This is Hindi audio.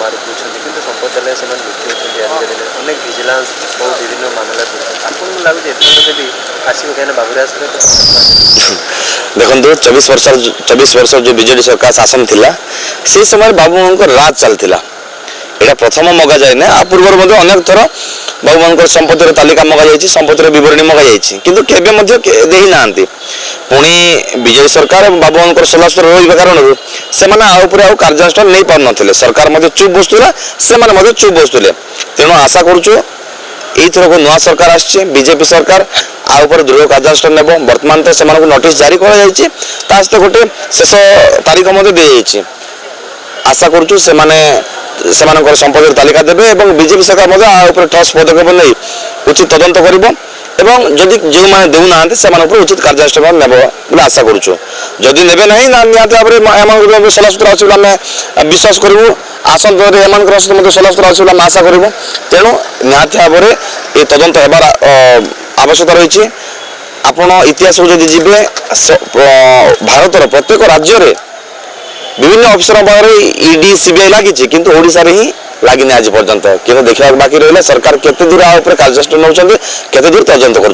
मारी पूछते संपत्ति से मृत्यु होती आजिकल अनेक भिजिलांस बहुत विभिन्न मामला आपको लगुच एथर भी आसो कहीं बाबुराज देखो 24 वर्ष जो बीजेडी सरकार शासन थिला से समय बाबू मान राज चलता यहाँ प्रथम मगा जाए ना आ पूर्व अनेक थर बाबू मान संपत्तिर तालिका मगा जाइए संपत्तिर बरणी मगा जाइए किंतु केवे दे ना पुणी बीजेडी सरकार बाबू मान सलाह रही कारण से कार्यानुष्ठान नहीं पार न सरकार चुप बसुला से चुप बसुले तेणु आशा करुचु एथर को नुआ सरकार आसचे बीजेपी सरकार आउपर दृढ़ कार्यानुष्ठान नेब वर्तमान तो से नोटिस जारी कर गोटे शेष तारीख दी आशा करुचु से संपत्तिर तालिका देवे और बीजेपी सरकार ठोस पदक्षेप नहीं उचित तदंत कर जदि जो मैंने देना से उचित कार्यानुष्ठान नेब बोले आशा करुचु जदि ने ना निहत भाव में सलासुतरा अच्छे आम विश्वास करूँ आसंत सहित सलासुतरा अच्छे आम आशा करूँ तेणु निहत भाव में ये तदंत होबार आवश्यकता रही आपण इतिहास जदि जी भारतर प्रत्येक राज्य में विभिन्न अफिसर पाखे ईडी सीबीआई लगी किंतु ओडिशा रे ही लगी आज पर्यंत किंतु देखा बाकी रहा सरकार केते दूर आ कार्यानुष्ठान नौकरी केते दूर तदंत कर